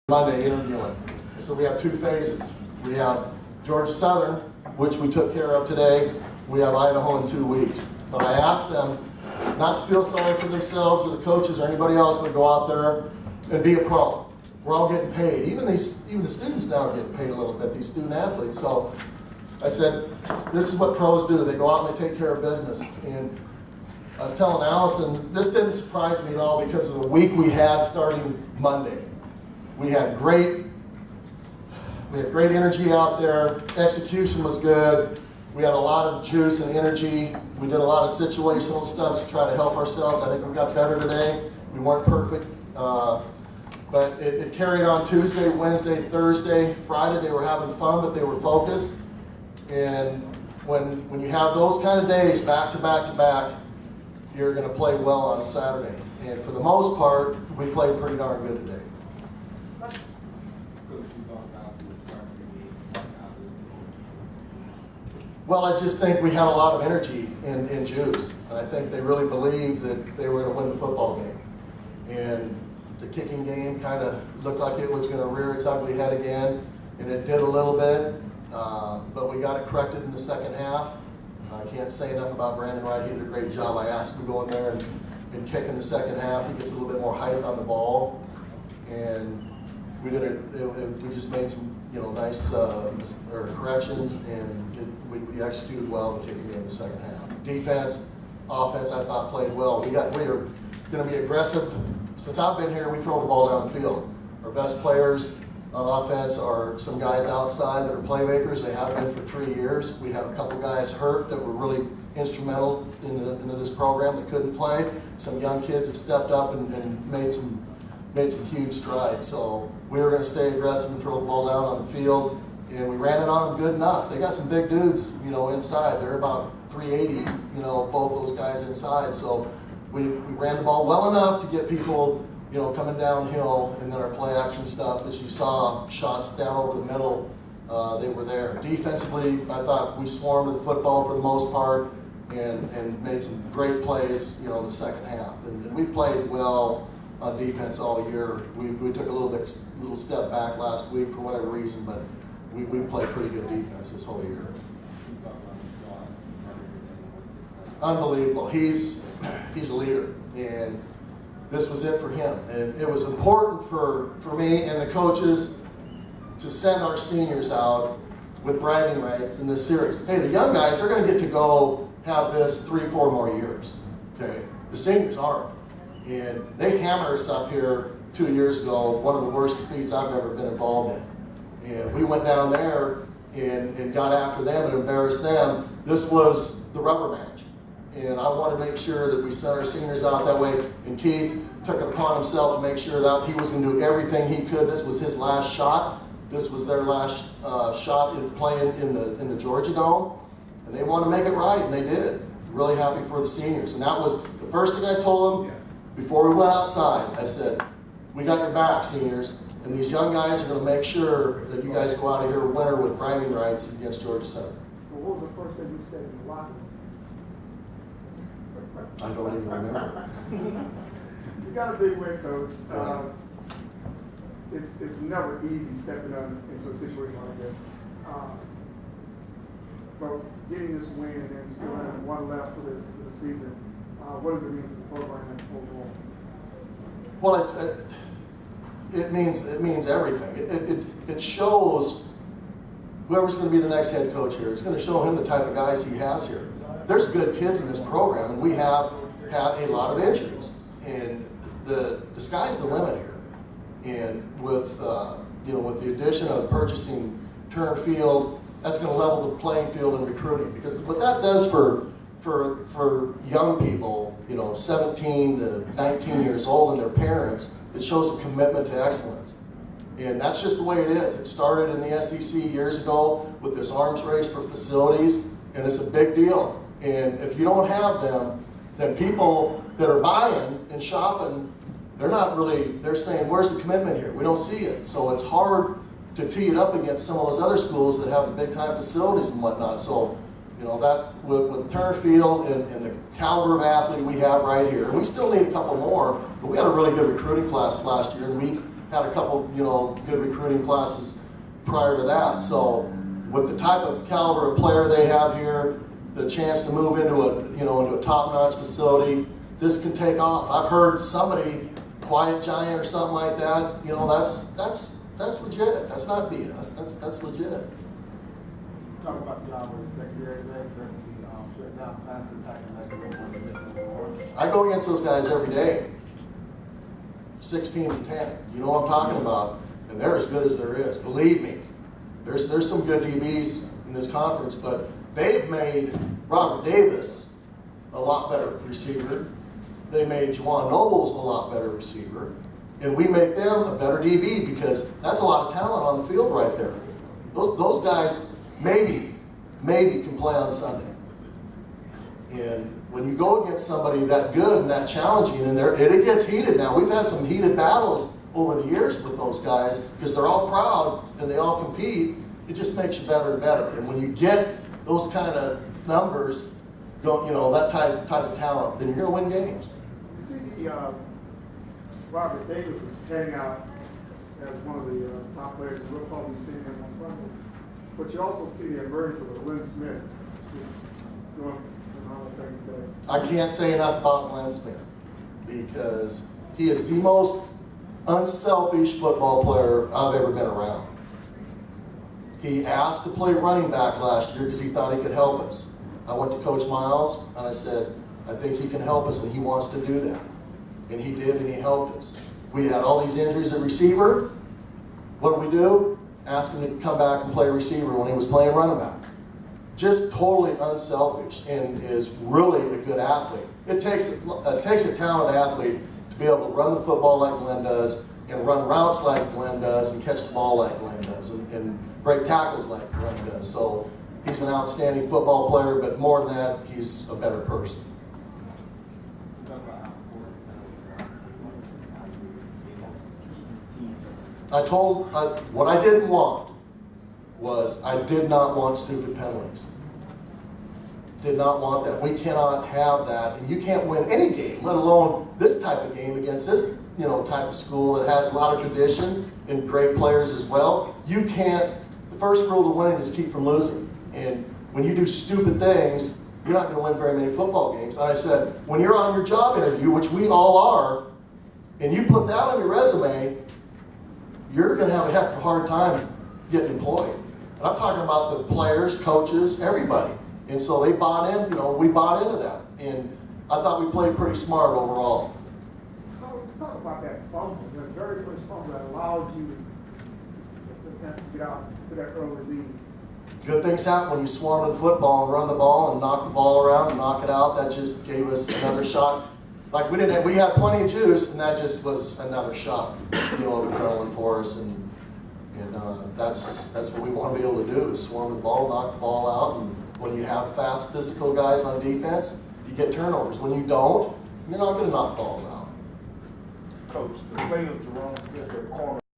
Monday interviewing. So we have two phases. We have Georgia Southern, which we took care of today. We have Idaho in 2 weeks. But I asked them not to feel sorry for themselves or the coaches or anybody else, but go out there and be a pro. We're all getting paid. Even the students now are getting paid a little bit, these student athletes. So I said, this is what pros do. They go out and they take care of business. And I was telling Allison, this didn't surprise me at all because of the week we had starting Monday. We had great energy out there. Execution was good. We had a lot of juice and energy. We did a lot of situational stuff to try to help ourselves. I think we got better today. We weren't perfect, but it carried on Tuesday, Wednesday, Thursday, Friday. They were having fun, but they were focused. And when you have those kind of days back to back to back, you're going to play well on Saturday. And for the most part, we played pretty darn good today. Well, I just think we had a lot of energy in juice, and I think they really believed that they were going to win the football game. And the kicking game kind of looked like it was going to rear its ugly head again, and it did a little bit, but we got it corrected in the second half. I can't say enough about Brandon Wright. He did a great job. I asked him to go in there and kick in the second half. He gets a little bit more height on the ball, and we did it. We just made some nice corrections, and we executed well in the kicking game in the second half. Defense, offense, I thought played well. We are going to be aggressive. Since I've been here, we throw the ball down the field. Our best players on offense are some guys outside that are playmakers. They have been for 3 years. We have a couple guys hurt that were really instrumental into this program that couldn't play. Some young kids have stepped up and made some huge strides. So we were going to stay aggressive and throw the ball down on the field, and we ran it on them good enough. They got some big dudes, inside. They're about 380, both those guys inside. So we ran the ball well enough to get people, coming downhill, and then our play action stuff, as you saw, shots down over the middle, they were there. Defensively, I thought we swarmed the football for the most part and made some great plays, in the second half. And we played well on defense all year. We took a little step back last week for whatever reason, but we played pretty good defense this whole year. Unbelievable. He's a leader, and this was it for him. And it was important for me and the coaches to send our seniors out with bragging rights in this series. Hey, the young guys are going to get to go have this 3-4 more years. Okay, the seniors aren't. And they hammered us up here 2 years ago, one of the worst defeats I've ever been involved in. And we went down there and got after them and embarrassed them. This was the rubber match. And I want to make sure that we sent our seniors out that way. And Keith took it upon himself to make sure that he was going to do everything he could. This was his last shot. This was their last shot in playing in the Georgia Dome. And they wanted to make it right, and they did. Really happy for the seniors. And that was the first thing I told them. Before we went outside, I said, we got your back, seniors, and these young guys are going to make sure that you guys go out of here a winner with bragging rights against Georgia Southern. Well, what was the first thing you said in the locker room? I don't even remember. You got a big win, Coach. It's never easy stepping up into a situation like this. But getting this win and then still having one left for the season, what does it mean for the program overall? Well, it means everything. It shows whoever's going to be the next head coach here. It's going to show him the type of guys he has here. There's good kids in this program, and we have had a lot of injuries. And the sky's the limit here. And with the addition of purchasing Turner Field, that's going to level the playing field in recruiting. Because what that does for young people, 17 to 19 years old and their parents, it shows a commitment to excellence. And that's just the way it is. It started in the SEC years ago with this arms race for facilities, and it's a big deal. And if you don't have them, then people that are buying and shopping, they're saying, where's the commitment here? We don't see it. So it's hard to tee it up against some of those other schools that have the big time facilities and whatnot. So that with Turner Field and the caliber of athlete we have right here, and we still need a couple more, but we had a really good recruiting class last year, and had a couple, good recruiting classes prior to that. So with the type of caliber of player they have here, the chance to move into a top-notch facility, this can take off. I've heard somebody, Quiet Giant or something like that, that's legit. That's not BS. That's legit. Talk about the job with the secondary leg, basically shut down pass attack and that's what one of the I go against those guys every day. 16 and 10. You know what I'm talking about. And they're as good as there is. Believe me. There's some good DBs in this conference, but they've made Robert Davis a lot better receiver. They made Juwan Nobles a lot better receiver. And we make them a better DB because that's a lot of talent on the field right there. Those guys maybe can play on Sunday. And when you go against somebody that good and that challenging, and it gets heated now. We've had some heated battles over the years with those guys because they're all proud and they all compete. It just makes you better and better. And when you get those kind of numbers, that type of talent, then you're going to win games. You see the Robert Davis is heading out as one of the top players, and we'll probably see him on Sunday. But you also see the emergence of Lynn Smith just doing phenomenal things today. I can't say enough about Glenn Smith because he is the most unselfish football player I've ever been around. He asked to play running back last year because he thought he could help us. I went to Coach Miles and I said, I think he can help us and he wants to do that. And he did and he helped us. We had all these injuries at receiver. What did we do? Asked him to come back and play receiver when he was playing running back. Just totally unselfish and is really a good athlete. It takes a talented athlete to be able to run the football like Glenn does and run routes like Glenn does and catch the ball like Glenn does and break tackles like Glenn does. So he's an outstanding football player, but more than that, he's a better person. What I didn't want was I did not want stupid penalties. Did not want that. We cannot have that. And you can't win any game, let alone this type of game against this type of school that has a lot of tradition and great players as well. You can't. The first rule to winning is keep from losing. And when you do stupid things, you're not going to win very many football games. And I said, when you're on your job interview, which we all are, and you put that on your resume, you're going to have a heck of a hard time getting employed. And I'm talking about the players, coaches, everybody. And so they bought in, we bought into that. And I thought we played pretty smart overall. Talk about that fumble, the very first fumble that allowed you to get out to that early lead. Good things happen when you swarm to the football and run the ball and knock the ball around and knock it out. That just gave us another shot. Like we had plenty of juice, and that just was another shot, adrenaline for us. And that's what we want to be able to do is swarm the ball, knock the ball out. And when you have fast, physical guys on defense, you get turnovers. When you don't, you're not going to knock balls out. Coach, the play of Jerome Smith at corner